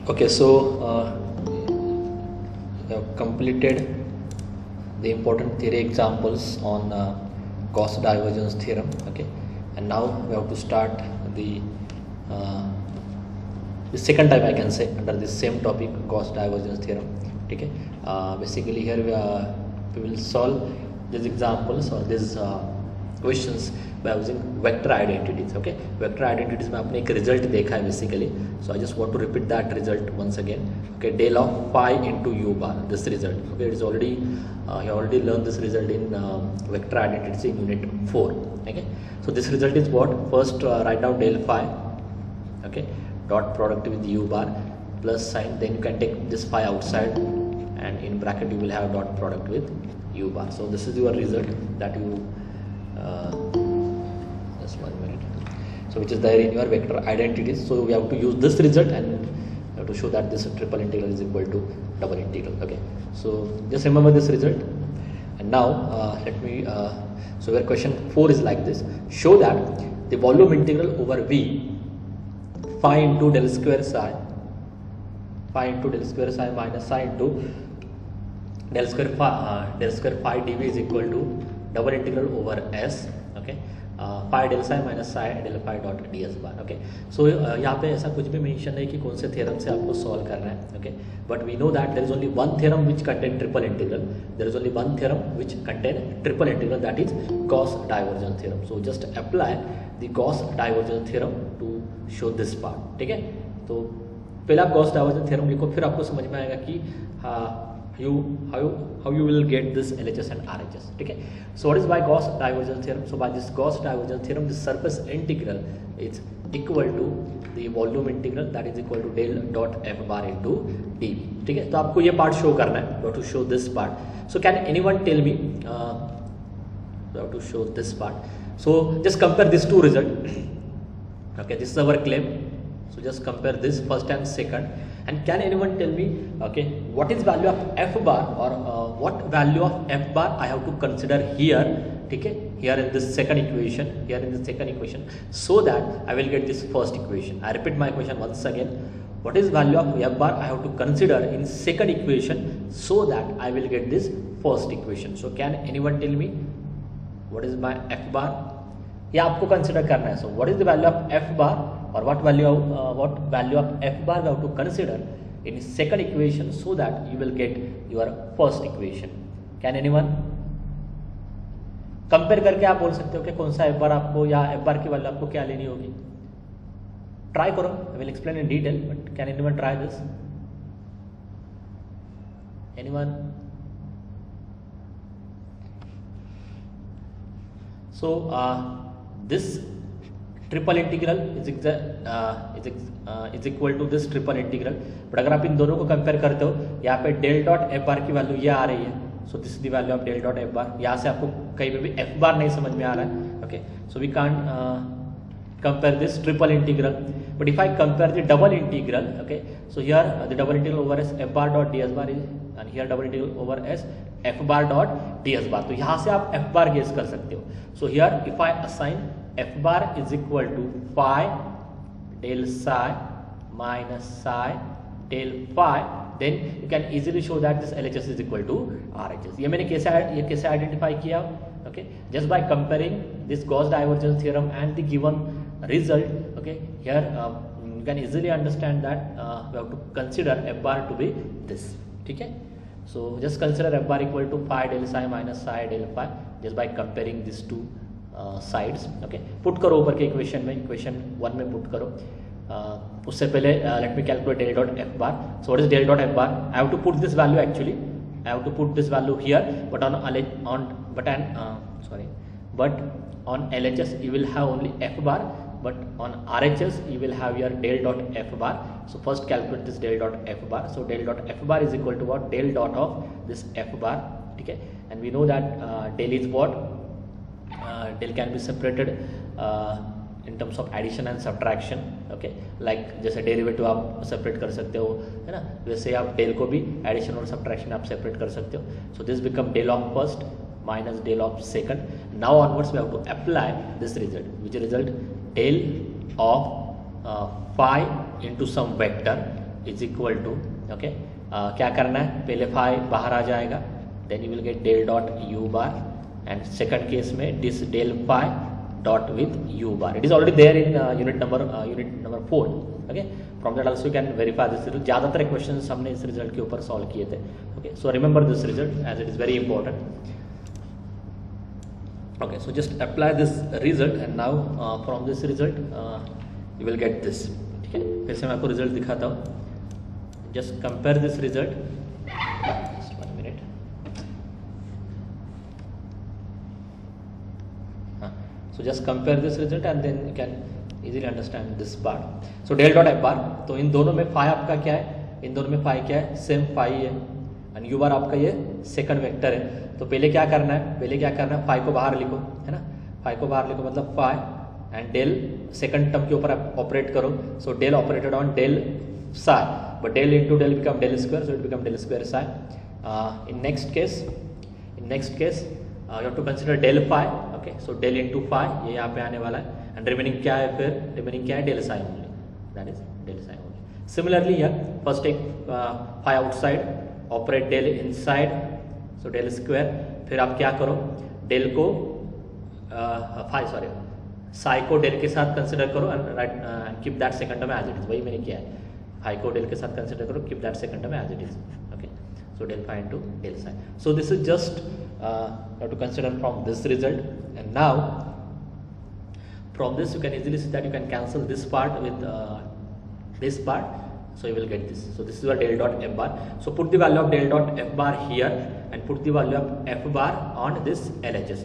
Okay, so we have completed the important theory examples on Gauss divergence theorem. Okay, and now we have to start the uh, the second time, I can say, under this same topic, Gauss divergence theorem. Okay, basically here we will solve these examples or these questions by using vector identities. Okay, vector identities में आपने एक result देखा है basically, so I just want to repeat that result once again. Okay, del of phi into u bar, this result. Okay, it is already you already learned this result in vector identities in unit 4. Okay, so this result is what? First write down del phi. Okay, dot product with u bar plus sign, then you can take this phi outside and in bracket you will have dot product with u bar. So this is your result that you just 1 minute, so which is there in your vector identities. So we have to use this result and we have to show that this triple integral is equal to double integral. Okay, so just remember this result. And now let me so your question 4 is like this: show that the volume integral over v phi into del square psi minus psi into del square phi dv is equal to double integral over s. Okay, phi del psi minus psi del phi dot ds bar. Okay, so यहाँ पे ऐसा कुछ भी mention है कि कौन से theorem से आपको सॉल्व करना है. Okay, but we know that there is only one theorem which contain triple integral. There is only one theorem which contain triple integral, that is Gauss divergence theorem. So just apply the Gauss divergence theorem to show this part. ठीक है, तो पहला Gauss divergence theorem लिखो, फिर आपको समझ में आएगा कि how you will get this LHS and RHS. ठीक है, so what is by Gauss divergence theorem? So by this Gauss divergence theorem, the surface integral is equal to the volume integral, that is equal to del dot f bar into dv. ठीक है, तो आपको ये part show करना है. You have to show this part. So can anyone tell me you have to show this part. So just compare these two results. Okay, this is our claim. So just compare this first and second, and can anyone tell me, okay, what is value of f bar, or what value of f bar I have to consider here? ठीक है, here in this second equation, so that I will get this first equation. I repeat my question once again: what is value of f bar I have to consider in second equation so that I will get this first equation? So can anyone tell me what is my f bar? या आपको consider करना है. So what is the value of f bar, or what value of f bar we have to consider in second equation so that you will get your first equation? Can anyone? Compare करके आप बोल सकते हो कि कौन सा f bar आपको या f bar की वैल्यू आपको क्या लेनी होगी. ट्राई करो, I will explain in detail, but can anyone try this? Anyone? So this triple integral is equal to this triple integral. But अगर आप इन दोनों को कंपेयर करते हो, यहाँ पे डेल डॉट एफ बार की वैल्यू ये आ रही है. So this is the value of del dot F bar. यहाँ से आपको कहीं पे भी एफ बार नहीं समझ में आ रहा है. Okay, so we can't compare this triple integral, but if I compare the double integral, okay, so here the double integral over s f bar dot ds bar is, and here double integral over s f bar dot ds bar. तो यहाँ से आप f bar guess कर सकते हो. So here if I assign f bar is equal to phi del psi minus psi del phi, then you can easily show that this LHS is equal to RHS. ये मैंने कैसे identify किया? Okay, just by comparing this Gauss divergence theorem and the given result. Okay, here you can easily understand that we have to consider f bar to be this. ठीक है, so just consider f bar equal to phi del psi minus psi del phi just by comparing these two sides. Okay, put करो ऊपर के equation में, equation 1 में put करो. उससे पहले let me calculate del dot f bar. So what is del dot f bar? I have to put this value actually. I have to put this value here, but on LHS you will have only f bar, but on RHS you will have your del dot f bar. So first calculate this del dot f bar. So del dot f bar is equal to what? Del dot of this f bar. Okay, and we know that del is what? Del can be separated in terms of addition and subtraction. Okay, like जैसे derivative आप separate कर सकते हो, है ना, वैसे आप del को भी एडिशन और सब्ट्रैक्शन आप सेपरेट कर सकते हो. So this become del of first minus del of second. Now onwards we have to apply this result, which result del of phi into some vector. Is equal to okay क्या करना है, पहले phi बाहर आ जाएगा, then you will get del dot u bar, and second case में this del phi dot with u bar. It is already there in unit number 4. Okay, from that also you can verify this result. ज़्यादातर question हमने इस result के ऊपर solve किए थे. Okay, so remember this result as it is very important. Okay, so just apply this result and now from this result you will get this. ठीक है, फिर से मैं आपको रिजल्ट दिखाता हूँ. Just compare this result. Just 1 minute. So just compare this result and then you can easily understand this part. So del dot f bar, तो इन दोनों में phi आपका क्या है, इन दोनों में phi क्या है, सेम phi है, and u bar आपका ये सेकंड वेक्टर है. तो पहले क्या करना है, फाई को बाहर लिखो, है ना, फाई को बाहर लिखो मतलब phi and del second term के ऊपर आप ऑपरेट करो. So del operated on del psi, but del into del become del square, so it become del square psi. In next case you have to consider del phi. Okay, so del into phi ये यहाँ पे आने वाला है, and remaining क्या है, फिर remaining क्या है, del psi only, that is del psi only. Similarly here first take phi outside, operate del inside, so del square, फिर आप क्या करो, डेल को साई को डेल के साथ कंसिडर करो and right keep that second term as it is. वही मैंने किया है, फाई को डेल के साथ कंसिडर करो, keep that second term as it is. Okay, so del phi into del psi. So this is just to consider from this result. And now from this you can easily see that you can cancel this part with this part, so you will get this. So this is your del dot f bar. So put the value of del dot f bar here and put the value of f bar on this LHS.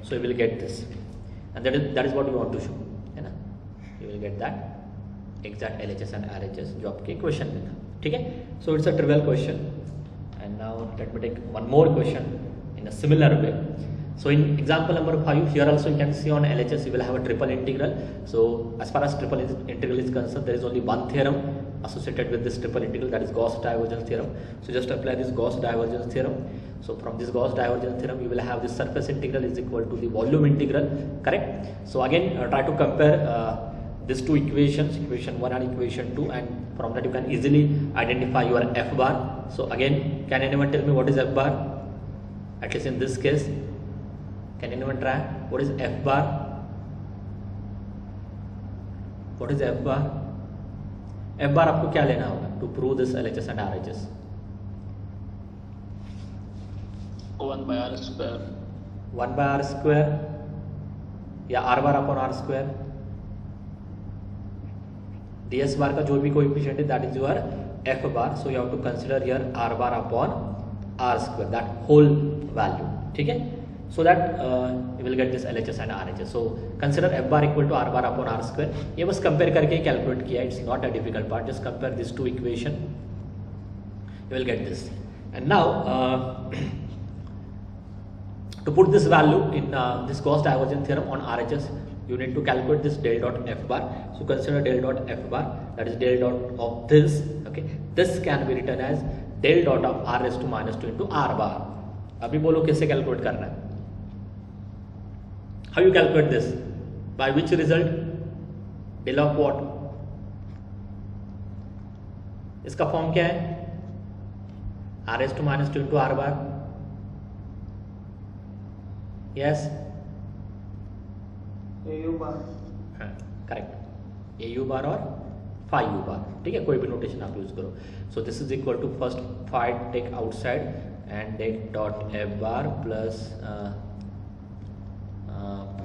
So you will get this, and that is what you want to show, है ना. You will get that exact LHS and RHS जो आपके question में था. ठीक है, so it's a trivial question. And now let me take one more question in a similar way. So in example number 5, here also you can see on LHS you will have a triple integral. So as far as triple integral is concerned, there is only one theorem associated with this triple integral, that is Gauss divergence theorem. So just apply this Gauss divergence theorem. So from this Gauss divergence theorem you will have this surface integral is equal to the volume integral, correct. So again try to compare these two equations, equation 1 and equation 2, and from that you can easily identify your f bar. So again, can anyone tell me what is f bar, at least in this case? Can anyone try? What is f bar? What is f bar? f bar आपको क्या लेना होगा to prove this LHS and RHS? 1 by r square. 1 by r square या r bar upon r square. ds bar का जो भी coefficient है that is your f bar. So you have to consider here r bar upon r square, that whole value. ठीक है, so that you will get this LHS and RHS. So consider f bar equal to r bar upon r square. ये बस compare करके calculate किया, it's not a difficult part. Just compare these two equation, you will get this. And now to put this value in this Gauss divergence theorem on RHS, you need to calculate this del dot f bar. So consider del dot f bar, that is del dot of this. Okay, this can be written as del dot of r raised to minus 2 into r bar. अभी बोलो कैसे calculate करना है. How you calculate this? By which result? Del of what? इसका form क्या है? r raised to minus 2 into r bar. Yes. AU bar. हाँ, correct. AU bar और phi u bar. ठीक है, कोई भी नोटेशन आप यूज करो. So this is equal to first phi take outside and del dot f bar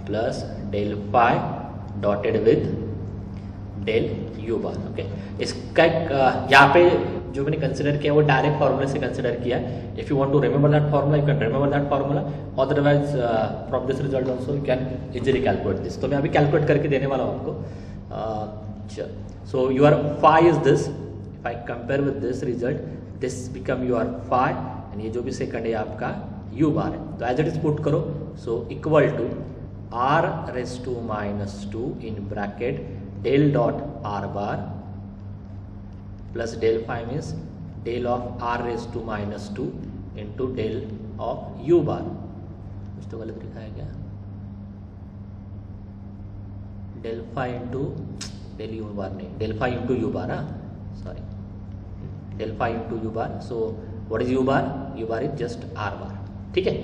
plus del phi dotted with del u bar. ओके, इसका यहाँ पे जो मैंने कंसिडर किया वो डायरेक्ट फार्मूला से कंसिडर किया. If you want to remember that formula you can remember that formula, otherwise from this result also you can easily calculate this. तो मैं अभी कैलकुलेट करके देने वाला हूँ आपको. So your phi is this. If I compare with this result, this become your phi, and ये जो भी सेकंड है आपका u bar है. तो एज इट इज पुट करो. So equal to r raised to minus 2 in bracket del dot r bar plus del phi means del of r raised to minus 2 into del of u bar. कुछ तो गलत लिखा है क्या? del phi into del u bar नहीं, del phi into u bar. हाँ, sorry, del phi into u bar. So what is u bar? U bar is just r bar. ठीक है,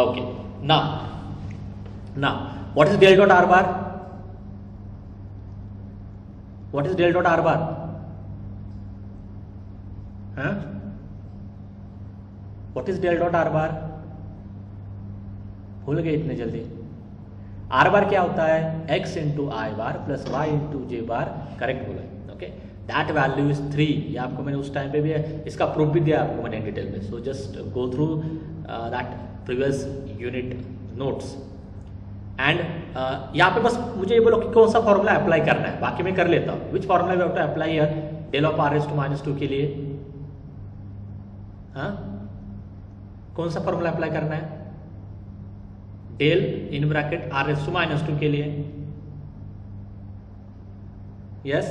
okay. now what is del dot r bar? What is del dot r bar? huh? What is del dot r bar? भूल गए इतने जल्दी. Are bar क्या होता है? x into आई बार plus Y into जे बार. Correct बोला. Okay, that value is 3. ये आपको मैंने उस टाइम पे भी इसका प्रूफ भी दिया आपको मैंने डिटेल में. So just go through that previous unit notes. And यहाँ पे बस मुझे ये बोलो कि कौन सा फॉर्मूला अप्लाई करना है, बाकी मैं कर लेता हूँ. Which formula we have to apply here? Del of r raise to minus 2 के लिए हाँ कौन सा फॉर्मूला अप्लाई करना है? Del in bracket r raise to minus 2 के लिए. Yes,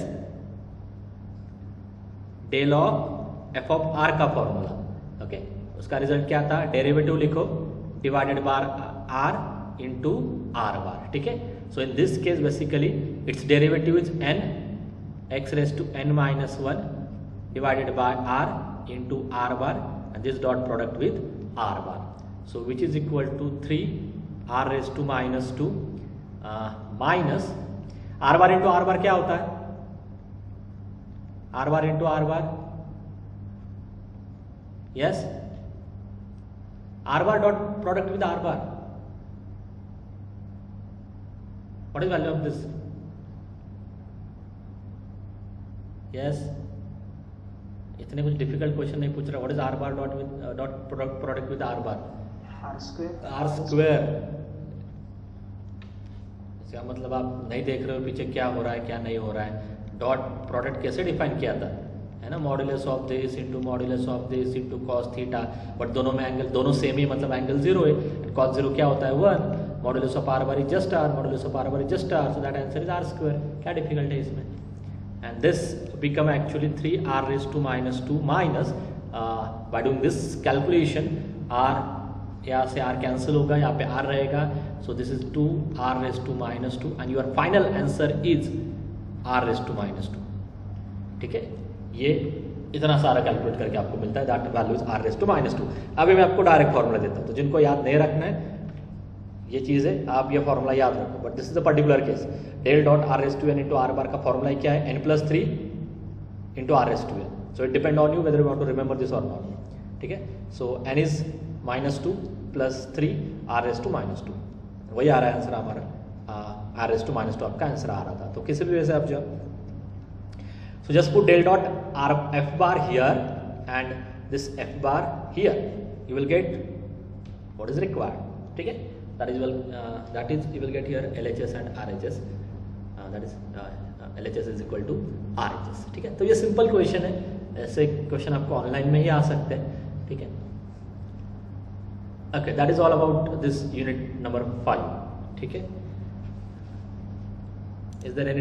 del of f of r का फॉर्मूला. ओके, उसका रिजल्ट क्या था? डेरिवेटिव लिखो divided bar r into r bar. ठीक है, so in this case basically it's derivative is n x raise to n minus 1 divided by r into r bar and this dot product with r bar. So which is equal to 3 r raise to minus 2 minus r bar into r bar क्या होता है? R bar into r bar. Yes, r bar dot product with r bar. What is value of this? Yes, इतने कुछ difficult question नहीं पूछ रहा. What is r bar dot product with r bar? R square. R square. इसका मतलब आप नहीं देख रहे हो पीछे क्या हो रहा है क्या नहीं हो रहा है. डॉट प्रोडक्ट कैसे डिफाइन किया था, है ना? Modulus of this into modulus of this into cos theta. But दोनों में एंगल दोनों सेम ही, मतलब एंगल 0 है. एंड कॉस 0 क्या होता है? 1. Modulus of r bar is just r, modulus of r bar is just r. So that answer is r square. क्या difficult है इसमें? And this become actually 3 r raise to minus 2 minus by doing this calculation r, यहाँ से r cancel होगा, यहाँ पे r रहेगा. So this is 2 r raise to minus 2 and your final answer is r raise to minus 2. ठीक है, ये इतना सारा कैलकुलेट करके आपको मिलता है. That value is r raise to minus 2. अभी मैं आपको डायरेक्ट फॉर्मूला देता हूँ, तो जिनको याद नहीं रखना है ये चीज़ है, आप ये फॉर्मूला याद रखो. But this is a particular case. Del dot r raise to n into r bar का फॉर्मूला क्या है? n plus 3 into r raise to n. So it depend on you whether you want to remember this और not. ठीक है, सो n is minus 2 plus 3 r raise to minus 2. वही आ रहा है आंसर हमारा. आर रेज टू माइनस 2 आपका answer आ रहा था. तो किसी भी वजह से आप जाओ. So just put del dot r f bar here and this f bar here. You will get what is required. ठीक है, that is you will get here LHS and RHS. That is LHS is equal to RHS. ठीक है, तो ये simple question है. ऐसे question आपको online में ही आ सकते हैं. ठीक है, okay, that is all about this unit number 5. ठीक है, is there any